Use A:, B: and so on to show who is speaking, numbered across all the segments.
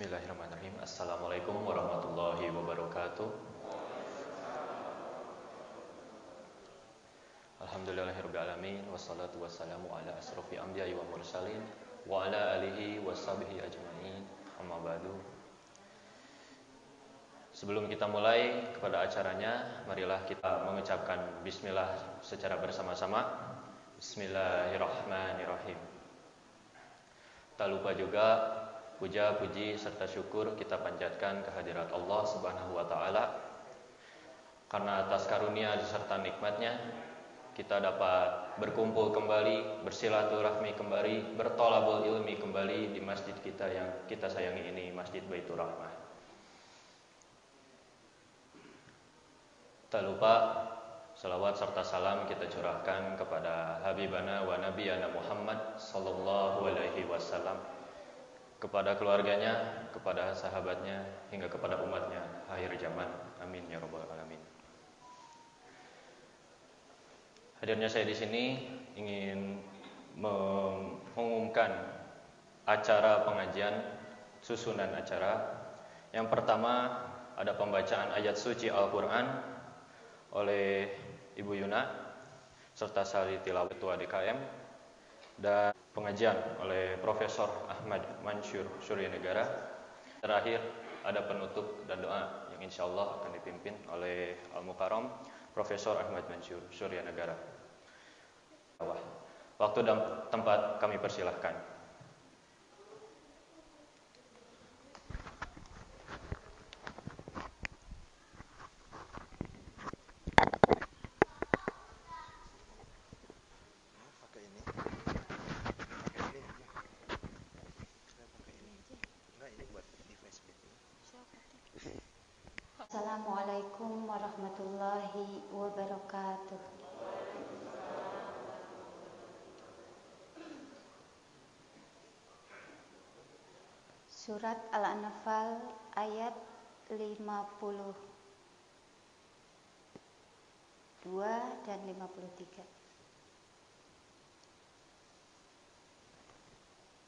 A: Bismillahirrahmanirrahim. Assalamualaikum warahmatullahi wabarakatuh. Alhamdulillahirrabbilalamin. Wassalatu wassalamu ala asrofi anbiya'i wa mursalin wa ala alihi washabihi ajma'in. Amma ba'du. Sebelum kita mulai kepada acaranya, marilah kita mengucapkan bismillah secara bersama-sama. Bismillahirrahmanirrahim. Tak lupa juga puja, puji, serta syukur kita panjatkan kehadirat Allah Subhanahu wa Ta'ala, karena atas karunia serta nikmatnya kita dapat berkumpul kembali, bersilaturahmi kembali, bertolabul ilmi kembali di masjid kita yang kita sayangi ini, Masjid Baitur Rahmah. Tak lupa salawat serta salam kita curahkan kepada Habibana wa Nabiyana Muhammad sallallahu alaihi wasallam, kepada keluarganya, kepada sahabatnya, hingga kepada umatnya akhir zaman. Amin ya rabbal alamin. Hadirnya saya di sini ingin mengumumkan acara pengajian, susunan acara. Yang pertama ada pembacaan ayat suci Al-Quran oleh Ibu Yuna serta Sari Tilawah Ketua DKM, dan pengajian oleh Profesor Ahmad Mansur Surya Negara. Terakhir ada penutup dan doa yang insya Allah akan dipimpin oleh Al-Mukarram Profesor Ahmad Mansur Surya Negara. Waktu dan tempat kami persilahkan.
B: Assalamualaikum warahmatullahi wabarakatuh. Surat Al-Anfal ayat 52 dan 53.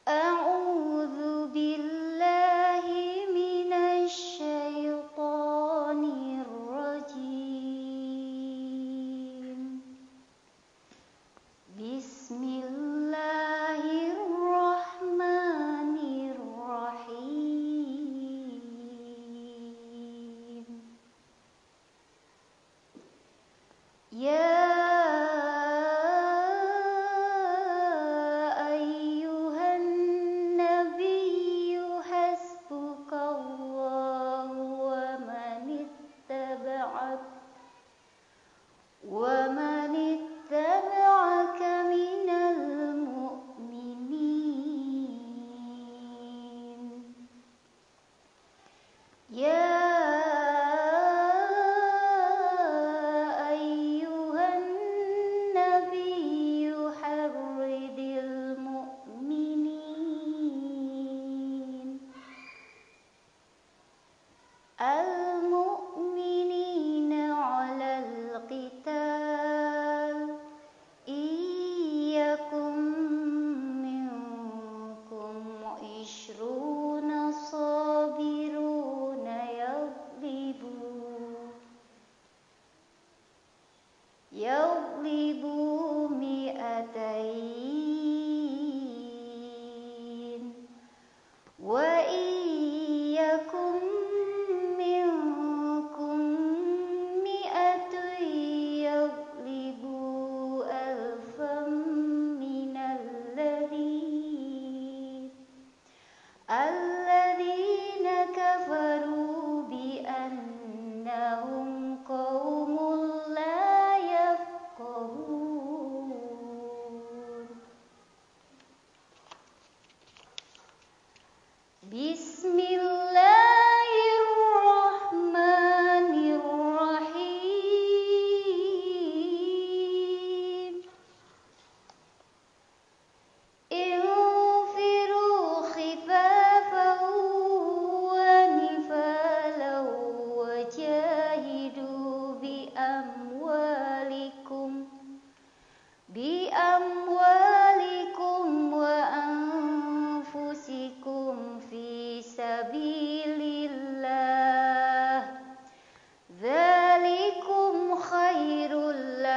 B: A'udzu billahi minasy syaithanir rajim. Bismillahirrahmanirrahim. Ya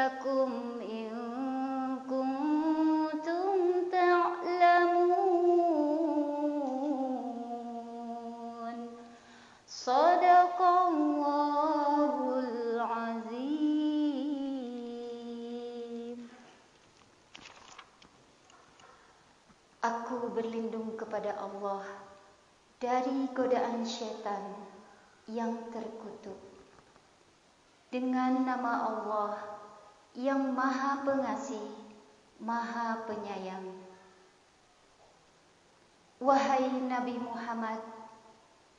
B: lakum in kuntum ta'lamun. Shadaqallahul azim. Aku berlindung kepada Allah dari godaan syaitan yang terkutuk. Dengan nama Allah yang Maha Pengasih, Maha Penyayang. Wahai Nabi Muhammad,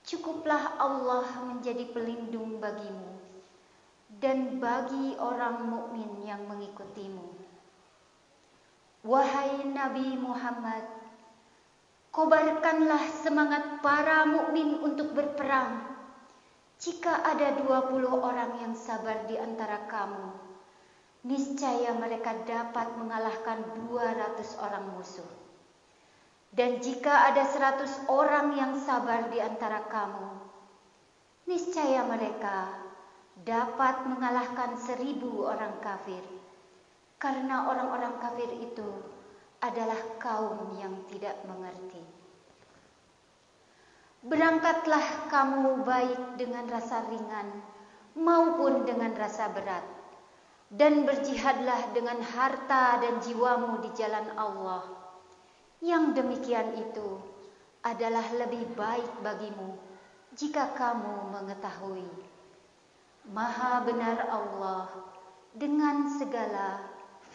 B: cukuplah Allah menjadi pelindung bagimu dan bagi orang mukmin yang mengikutimu. Wahai Nabi Muhammad, kobarkanlah semangat para mukmin untuk berperang. Jika ada 20 orang yang sabar di antara kamu, niscaya mereka dapat mengalahkan 200 orang musuh. Dan jika ada 100 orang yang sabar di antara kamu, niscaya mereka dapat mengalahkan 1000 orang kafir. Karena orang-orang kafir itu adalah kaum yang tidak mengerti. Berangkatlah kamu baik dengan rasa ringan maupun dengan rasa berat, dan berjihadlah dengan harta dan jiwamu di jalan Allah. Yang demikian itu adalah lebih baik bagimu jika kamu mengetahui. Maha benar Allah dengan segala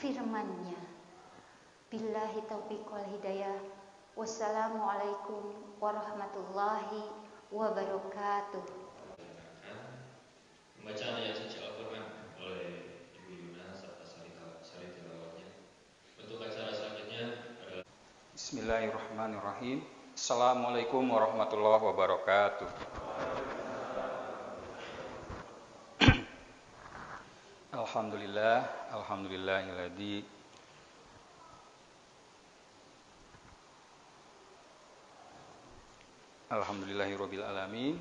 B: firman-Nya. Billahi taufiq wal hidayah. Wassalamualaikum warahmatullahi wabarakatuh.
A: Pembacaan ayat suci Al-Quran oleh Ibu Yuna serta sari tilawahnya. Untuk acara selanjutnya adalah
C: Bismillahirrahmanirrahim. Assalamualaikum warahmatullahi wabarakatuh. Alhamdulillahilladzi Alhamdulillahirabbil alamin.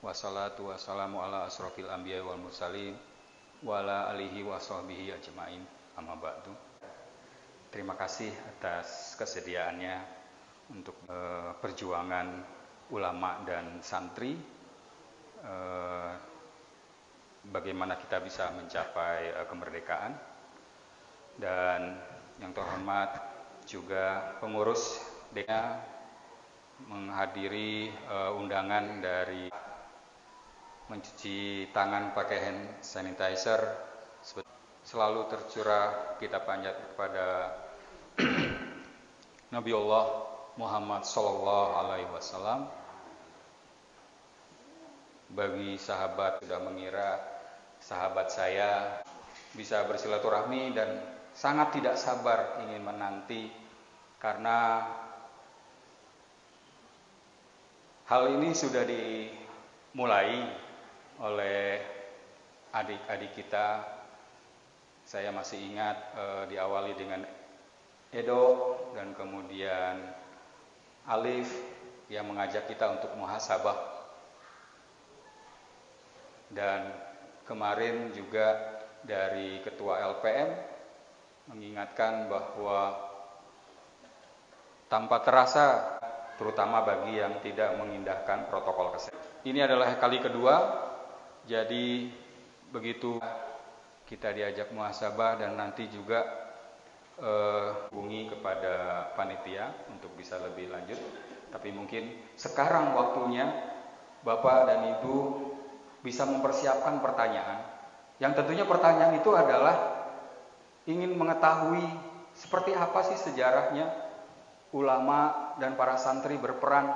C: Wassalatu wassalamu ala asrofil anbiya wal mursalin wa ala alihi wa sahbihi ajmain. Amma ba'du. Terima kasih atas kesediaannya untuk perjuangan ulama dan santri, bagaimana kita bisa mencapai kemerdekaan. Dan yang terhormat juga pengurus DKA menghadiri undangan dari mencuci tangan pakai hand sanitizer. Selalu tercurah kita panjat kepada Nabi Allah Muhammad Sallallahu Alaihi Wasallam. Bagi sahabat sudah mengira sahabat saya bisa bersilaturahmi dan sangat tidak sabar ingin menanti, karena hal ini sudah dimulai oleh adik-adik kita. Saya masih ingat diawali dengan Edo dan kemudian Alif yang mengajak kita untuk muhasabah. Dan kemarin juga dari Ketua LPM mengingatkan bahwa tanpa terasa, terutama bagi yang tidak mengindahkan protokol kesehatan. Ini adalah kali kedua, jadi begitu kita diajak muhasabah dan nanti juga hubungi kepada panitia untuk bisa lebih lanjut. Tapi mungkin sekarang waktunya Bapak dan Ibu bisa mempersiapkan pertanyaan. Yang tentunya pertanyaan itu adalah ingin mengetahui seperti apa sih sejarahnya ulama dan para santri berperan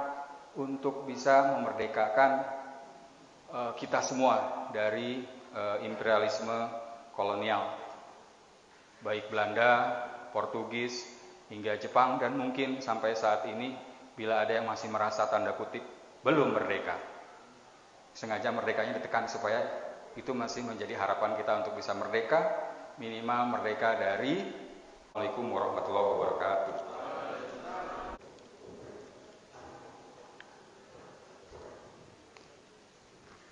C: untuk bisa memerdekakan kita semua dari imperialisme kolonial, baik Belanda, Portugis, hingga Jepang, dan mungkin sampai saat ini bila ada yang masih merasa tanda kutip belum merdeka. Sengaja merdekanya ditekan supaya itu masih menjadi harapan kita untuk bisa merdeka, minimal merdeka dari. Assalamualaikum warahmatullahi wabarakatuh.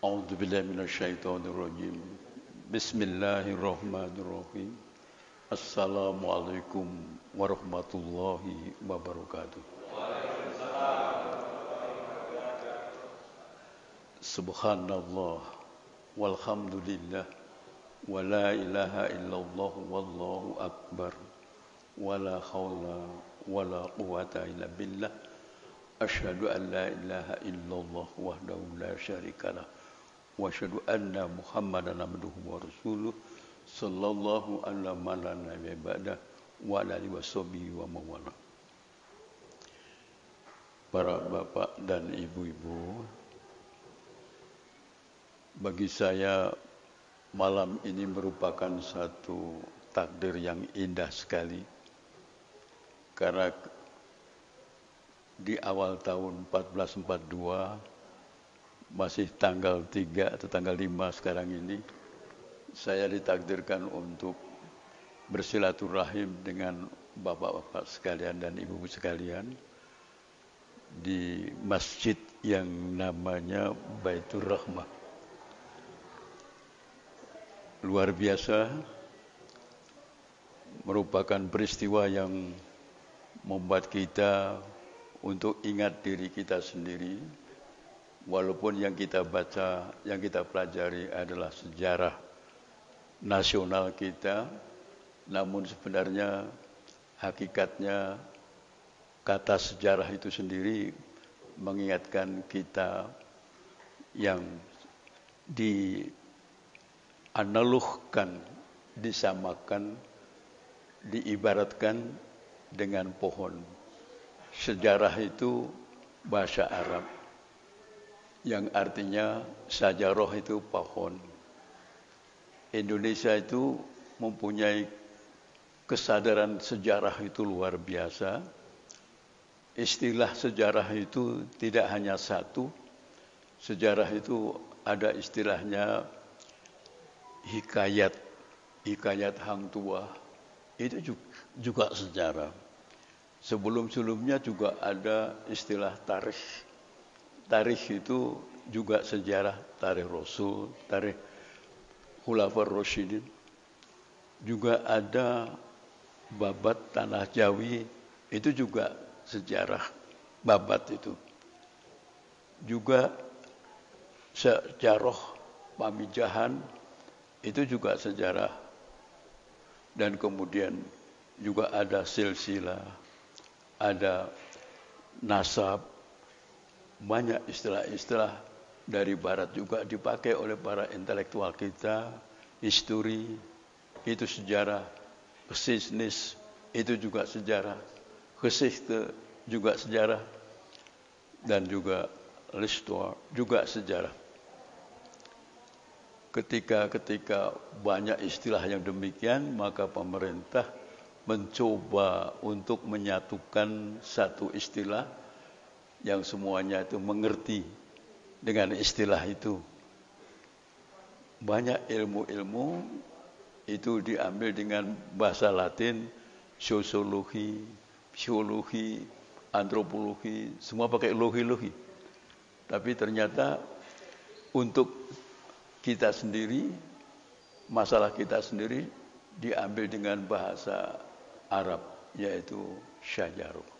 D: A'udzu billahi minasyaitonir rajim. Bismillahirrahmanirrahim. Assalamualaikum warahmatullahi wabarakatuh. Subhanallah walhamdulillah wa la ilaha illallah wallahu akbar wa la hawla wa la quwata illa billah. Asyhadu an la ilaha illallah wahdahu la syarikalah wa asyhadu anna Muhammadan abduhu wa rasuluh sallallahu ala man la nabiyya ba'da wa ala alihi washabihi wa mawala. Para bapak dan ibu-ibu, bagi saya malam ini merupakan satu takdir yang indah sekali, karena di awal tahun 1442, masih tanggal 3 atau tanggal 5 sekarang ini, saya ditakdirkan untuk bersilaturahim dengan bapak-bapak sekalian dan ibu-ibu sekalian di masjid yang namanya Baitur Rahmah. Luar biasa, merupakan peristiwa yang membuat kita untuk ingat diri kita sendiri, walaupun yang kita baca, yang kita pelajari adalah sejarah nasional kita, namun sebenarnya hakikatnya kata sejarah itu sendiri mengingatkan kita yang dianalogkan, disamakan, diibaratkan dengan pohon. Sejarah itu bahasa Arab yang artinya sajarah itu pohon. Indonesia itu mempunyai kesadaran sejarah itu luar biasa. Istilah sejarah itu tidak hanya satu. Sejarah itu ada istilahnya hikayat, hikayat hang tua. Itu juga sejarah. Sebelum-sebelumnya juga ada istilah tarikh. Tarikh itu juga sejarah, tarikh Rasul, tarikh Khulafaur Rasyidin. Juga ada babat tanah Jawi, itu juga sejarah babat itu. Juga sejarah Pamijahan, itu juga sejarah. Dan kemudian juga ada silsilah, ada nasab, banyak istilah-istilah dari barat juga dipakai oleh para intelektual kita. Histori itu sejarah, bisnis itu juga sejarah, geschichte juga sejarah, dan juga l'histoire juga sejarah. Ketika banyak istilah yang demikian, maka pemerintah mencoba untuk menyatukan satu istilah yang semuanya itu mengerti dengan istilah itu. Banyak ilmu-ilmu itu diambil dengan bahasa Latin, sosiologi, psikologi, antropologi, semua pakai logi-logi. Tapi ternyata untuk kita sendiri, masalah kita sendiri diambil dengan bahasa Arab, yaitu syajaruh.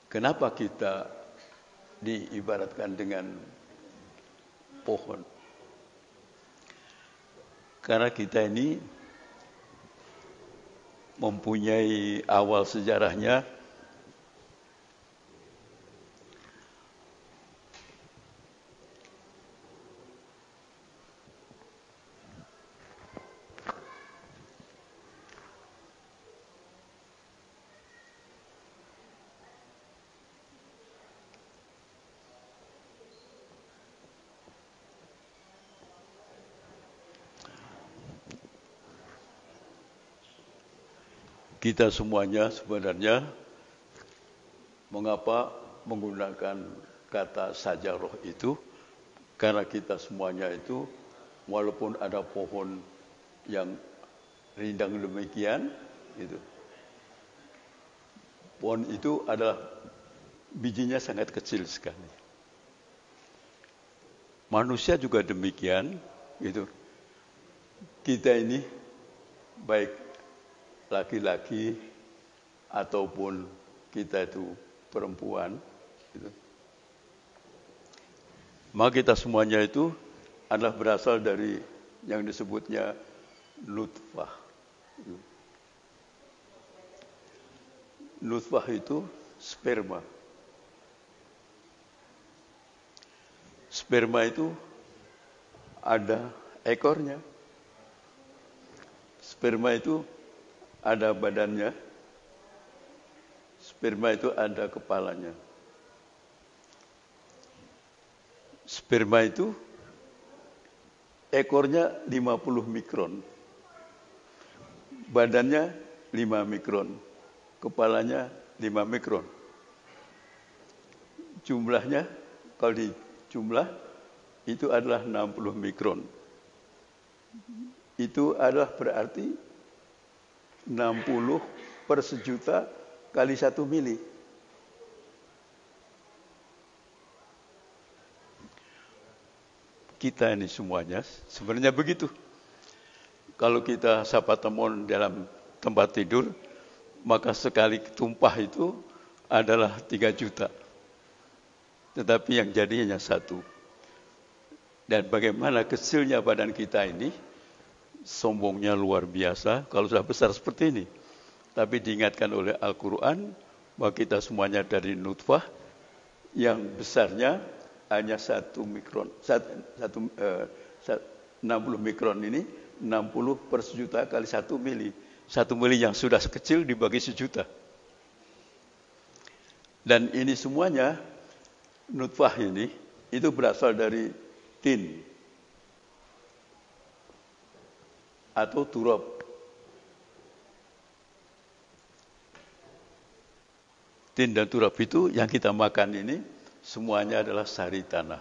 D: Kenapa kita diibaratkan dengan pohon? Karena kita ini mempunyai awal sejarahnya. Kita semuanya sebenarnya mengapa menggunakan kata sajarah itu? Karena kita semuanya itu walaupun ada pohon yang rindang demikian, gitu. Pohon itu adalah bijinya sangat kecil sekali. Manusia juga demikian, gitu. kita ini baik laki-laki ataupun kita itu perempuan, gitu. Maka kita semuanya itu adalah berasal dari yang disebutnya nutfah. Nutfah itu sperma. Sperma itu ada ekornya. Sperma itu ada badannya. Sperma itu ada kepalanya. Sperma itu ekornya 50 mikron. Badannya 5 mikron. Kepalanya 5 mikron. Jumlahnya kalau dijumlah itu adalah 60 mikron. Itu adalah berarti 60 per sejuta kali 1 mili. Kita ini semuanya sebenarnya begitu. Kalau kita sapa temon dalam tempat tidur, maka sekali tumpah itu adalah 3 juta. Tetapi yang jadi hanya 1. Dan bagaimana kecilnya badan kita ini, sombongnya luar biasa kalau sudah besar seperti ini. Tapi diingatkan oleh Al-Quran bahwa kita semuanya dari nutfah yang besarnya hanya 1 mikron. 60 mikron ini 60 per sejuta kali 1 mili. 1 mili yang sudah kecil dibagi sejuta. Dan ini semuanya nutfah ini itu berasal dari tin atau turab. Tin dan turab itu yang kita makan ini semuanya adalah sari tanah.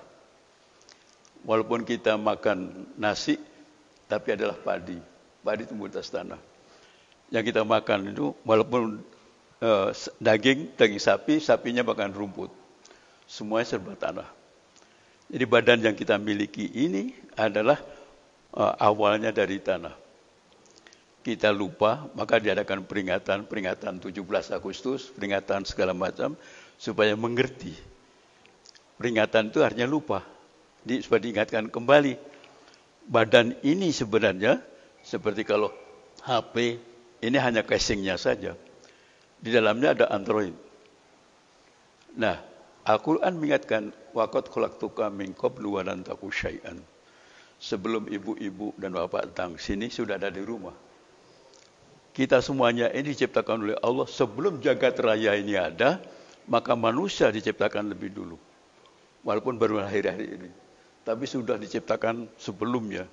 D: Walaupun kita makan nasi, tapi adalah padi. Padi tumbuh di atas tanah. Yang kita makan itu walaupun daging sapi, sapinya makan rumput. Semuanya serba tanah. Jadi badan yang kita miliki ini adalah awalnya dari tanah. Kita lupa, maka diadakan peringatan 17 Agustus, peringatan segala macam, supaya mengerti. Peringatan itu artinya lupa, supaya diingatkan kembali. Badan ini sebenarnya, seperti kalau HP, ini hanya casingnya saja. Di dalamnya ada Android. Nah, Al-Quran mengingatkan, waqad khalaqtuka min qablu wa lam taku syai'an. Sebelum ibu-ibu dan bapak datang sini, sudah ada di rumah. Kita semuanya ini diciptakan oleh Allah. Sebelum jagat raya ini ada, maka manusia diciptakan lebih dulu. Walaupun baru lahir-lahir ini. Tapi sudah diciptakan sebelumnya.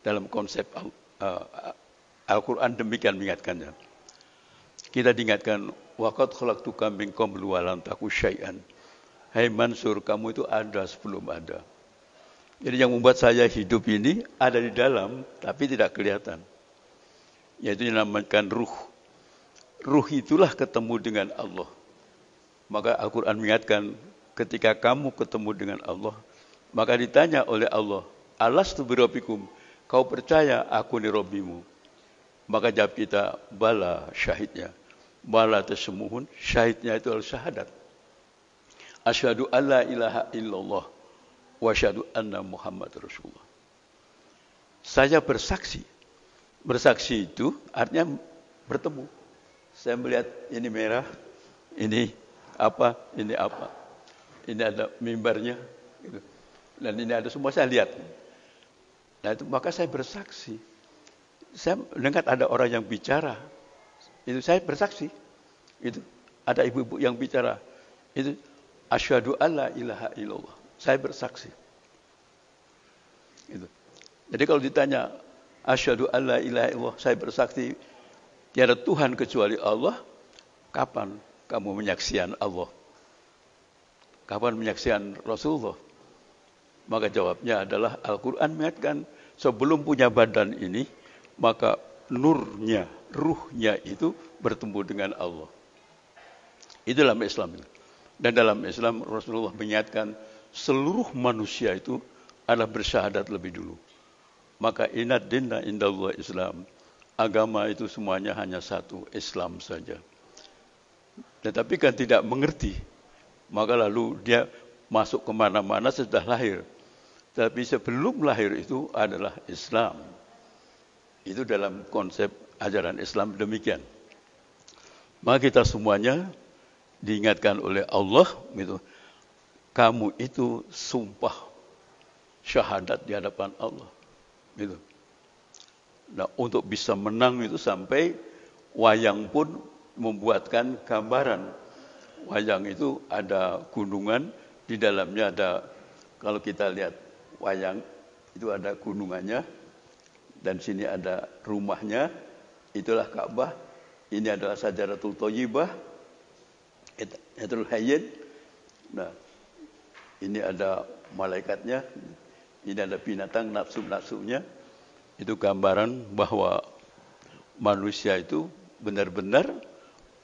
D: Dalam konsep Al-Quran demikian mengingatkannya. Kita diingatkan, waqad khalaqtuka min qablu wa lam taku syai'an. Hai Mansur, kamu itu ada sebelum ada. Jadi yang membuat saya hidup ini ada di dalam, tapi tidak kelihatan. Yaitu dinamakan ruh. Ruh itulah ketemu dengan Allah. Maka Al-Quran mengingatkan, ketika kamu ketemu dengan Allah, maka ditanya oleh Allah, alastu birabbikum, kau percaya aku ni Rabbimu? Maka jawab kita, bala syahidnya. Bala tasmuhun, syahidnya itu adalah syahadat. Asyhadu alla ilaha illallah wa asyhadu anna Muhammad Rasulullah. Saya bersaksi. Bersaksi itu artinya bertemu. Saya melihat ini merah, ini apa, ini apa. Ini ada mimbarnya. Gitu. Dan ini ada semua saya lihat. Nah itu maka saya bersaksi. Saya mendengar ada orang yang bicara. Itu saya bersaksi. Itu ada ibu-ibu yang bicara. Itu asyhadu alla ilaha illallah. Saya bersaksi. Itu. Jadi kalau ditanya asyhadu alla ilaha illallah, saya bersaksi tiada Tuhan kecuali Allah. Kapan kamu menyaksikan Allah? Kapan menyaksikan Rasulullah? Maka jawabnya adalah Al-Quran mengingatkan sebelum punya badan ini, maka nurnya, ruhnya itu bertemu dengan Allah. Itu dalam Islam. Dan dalam Islam Rasulullah mengingatkan seluruh manusia itu adalah bersyahadat lebih dulu. Maka inad dinna indallah Islam. Agama itu semuanya hanya satu, Islam saja. Tetapi kan tidak mengerti. Maka lalu dia masuk kemana-mana setelah lahir. Tapi sebelum lahir itu adalah Islam. Itu dalam konsep ajaran Islam demikian. Maka kita semuanya diingatkan oleh Allah, gitu. Kamu itu sumpah syahadat di hadapan Allah. Gitu. Nah, untuk bisa menang itu sampai wayang pun membuatkan gambaran. Wayang itu ada gunungan, di dalamnya ada, kalau kita lihat wayang itu ada gunungannya, dan sini ada rumahnya, itulah Ka'bah. Ini adalah Sajaratul Thayyibah, Hajarul Hayyin. Nah, ini ada malaikatnya, ini ada binatang nafsu-nafsunya. Itu gambaran bahwa manusia itu benar-benar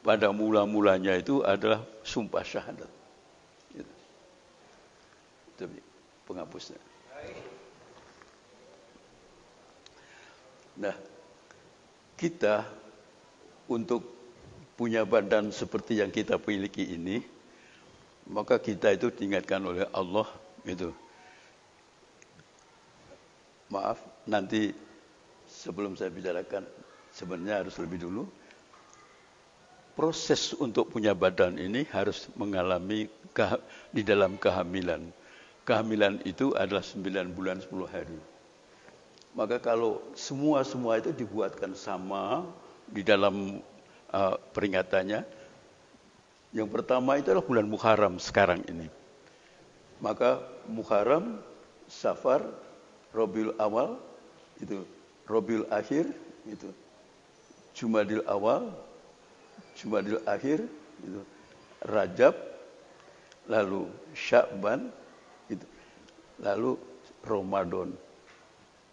D: pada mula-mulanya itu adalah sumpah syahadat. Itu penghapusnya. Nah, kita untuk punya badan seperti yang kita miliki ini, maka kita itu diingatkan oleh Allah, gitu. Maaf, nanti sebelum saya bicarakan, sebenarnya harus lebih dulu. Proses untuk punya badan ini harus mengalami di dalam kehamilan. Kehamilan itu adalah 9 bulan 10 hari. Maka kalau semua itu dibuatkan sama di dalam peringatannya, yang pertama itu adalah bulan Muharram sekarang ini. Maka Muharram, Safar, Rabiul Awal, itu Rabiul Akhir, itu Jumadil Awal, Jumadil Akhir, itu Rajab, lalu Sya'ban, itu lalu Ramadan.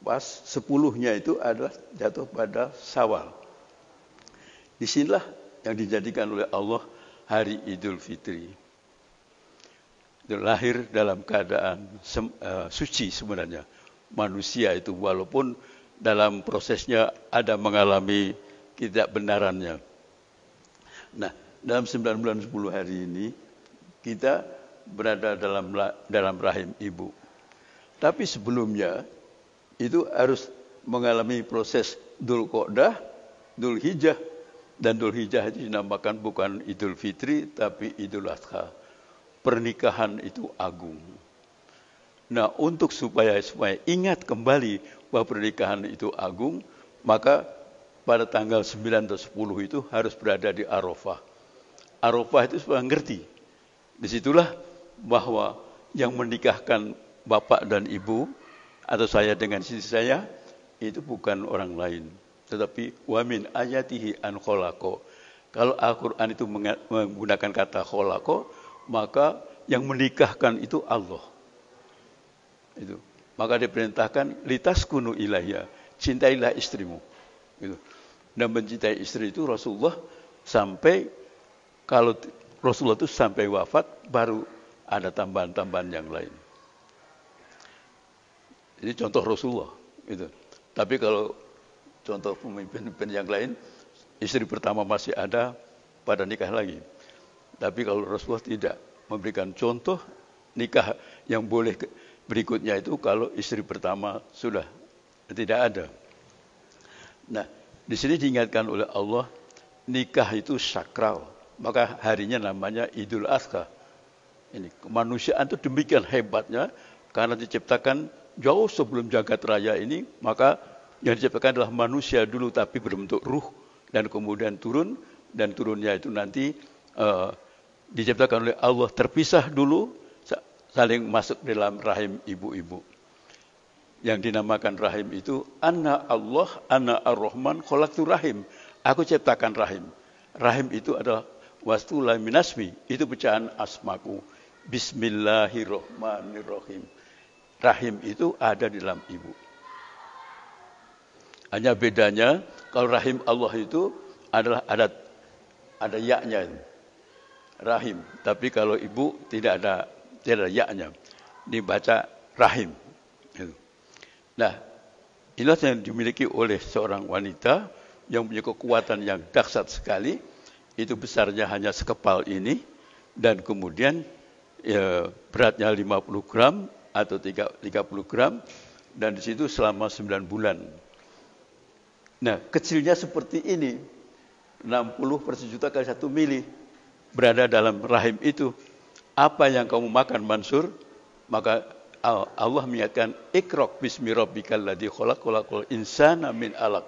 D: Pas 10-nya itu adalah jatuh pada Syawal. Disinilah yang dijadikan oleh Allah hari Idul Fitri. Itu lahir dalam keadaan suci sebenarnya. Manusia itu walaupun dalam prosesnya ada mengalami ketidakbenarannya. Nah, dalam 9 bulan 10 hari ini kita berada dalam rahim ibu. Tapi sebelumnya itu harus mengalami proses Dzul Qa'dah, Dzul Hijjah, dan Dzul Hijjah itu dinamakan bukan Idul Fitri tapi Idul Adha. Pernikahan itu agung. Nah, untuk supaya ingat kembali bahwa pernikahan itu agung, maka pada tanggal 9 atau 10 itu harus berada di Arafah. Arafah itu supaya ngerti. Disitulah bahwa yang menikahkan bapak dan ibu, atau saya dengan istri saya, itu bukan orang lain. Tetapi wa min ayatihi an khalaqa. Kalau Al-Quran itu menggunakan kata khalaqa, maka yang menikahkan itu Allah. Itu. Maka diperintahkan litaskunu ilaiha, cintailah istrimu. Gitu. Dan mencintai istri itu Rasulullah sampai, kalau Rasulullah itu sampai wafat baru ada tambahan-tambahan yang lain. Ini contoh Rasulullah. Gitu. Tapi kalau contoh pemimpin yang lain, istri pertama masih ada pada nikah lagi. Tapi kalau Rasulullah tidak memberikan contoh nikah yang boleh berikutnya itu kalau istri pertama sudah tidak ada. Nah, di sini diingatkan oleh Allah, nikah itu sakral. Maka harinya namanya Idul Adha. Ini kemanusiaan itu demikian hebatnya karena diciptakan jauh sebelum jagat raya ini. Maka yang diciptakan adalah manusia dulu tapi berbentuk ruh, dan kemudian turun, dan turunnya itu nanti diciptakan oleh Allah terpisah dulu, saling masuk dalam rahim ibu-ibu. Yang dinamakan rahim itu Anna Allah, Anna Ar-Rahman, khalaqtu rahim. Aku ciptakan rahim. Rahim itu adalah wastula minasmi, itu pecahan asmaku. Bismillahirrahmanirrahim. Rahim itu ada di dalam ibu. Hanya bedanya kalau rahim Allah itu adalah ada ya-nya. Rahim. Tapi kalau ibu tidak ada ya-nya. Dibaca rahim. Nah, Inilah yang dimiliki oleh seorang wanita yang punya kekuatan yang dahsyat sekali. Itu besarnya hanya sekepal ini, dan kemudian beratnya 50 gram atau 30 gram, dan di situ selama 9 bulan. Nah, kecilnya seperti ini, 60/1 kali 1 mili berada dalam rahim itu. Apa yang kamu makan, Mansur? Maka Allah mengingatkan, Iqra' bismi rabbikal ladzi khalaq, khalaqal insana min 'alaq.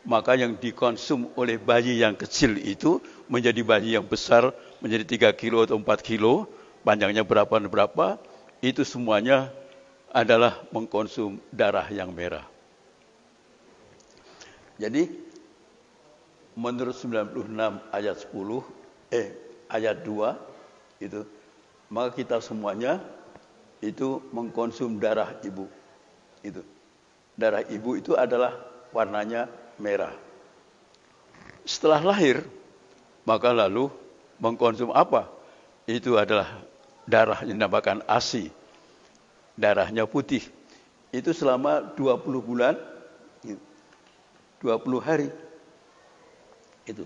D: Maka yang dikonsum oleh bayi yang kecil itu menjadi bayi yang besar, menjadi 3 kilo atau 4 kilo, panjangnya berapa, itu semuanya adalah mengkonsum darah yang merah. Jadi, menurut 96 ayat 10, ayat 2, itu, maka kita semuanya itu mengkonsum darah ibu. Itu. Darah ibu itu adalah warnanya merah. Setelah lahir, maka lalu mengkonsum apa? Itu adalah darah yang dinamakan ASI. Darahnya putih. Itu selama 20 bulan, 20 hari. Itu.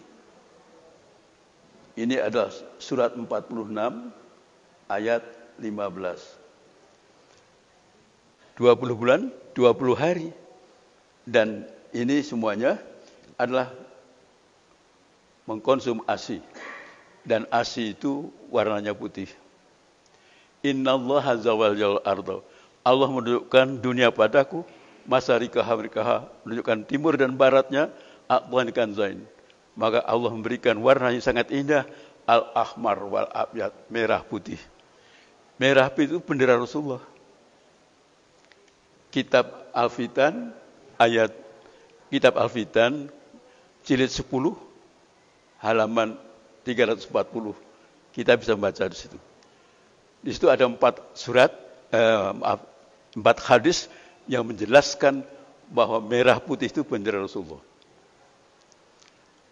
D: Ini adalah surat 46 ayat 15. 20 bulan, 20 hari. Dan ini semuanya adalah mengkonsum ASI. Dan ASI itu warnanya putih. Innallaha zawwajal arda. Allah menunjukkan dunia padaku, masarikaha merikaha, menunjukkan timur dan baratnya, aqwan zain. Maka Allah memberikan warna yang sangat indah, al-ahmar wal abyad, merah putih. Merah putih itu bendera Rasulullah. Kitab Al-Fitan jilid 10 halaman 340. Kita bisa membaca di situ. Di situ ada 4 hadis yang menjelaskan bahwa merah putih itu bendera Rasulullah.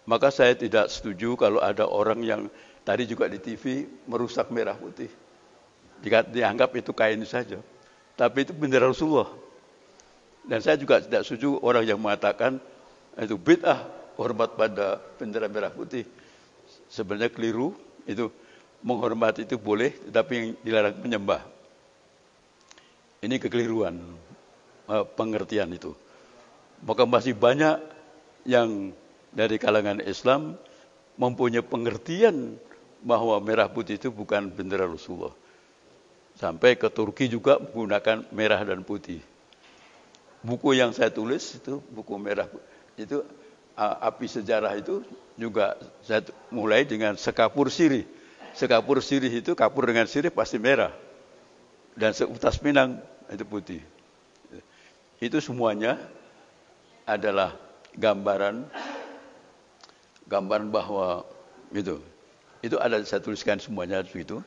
D: Maka saya tidak setuju kalau ada orang yang tadi juga di TV merusak merah putih. Dianggap itu kain saja. Tapi itu bendera Rasulullah. Dan saya juga tidak setuju orang yang mengatakan itu bid'ah hormat pada bendera merah putih. Sebenarnya keliru, itu menghormati itu boleh, tetapi yang dilarang menyembah. Ini kekeliruan pengertian itu. Maka masih banyak yang dari kalangan Islam mempunyai pengertian bahwa merah putih itu bukan bendera Rasulullah. Sampai ke Turki juga menggunakan merah dan putih. Buku yang saya tulis itu buku merah itu api sejarah itu juga saya mulai dengan sekapur sirih. Sekapur sirih itu kapur dengan sirih pasti merah. Dan seutas Minang itu putih. Itu semuanya adalah gambaran bahwa itu ada saya tuliskan semuanya begitu.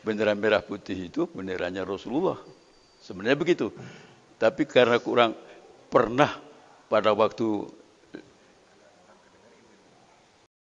D: Bendera merah putih itu benderanya Rasulullah. Sebenarnya begitu. Tapi karena kurang pernah pada waktu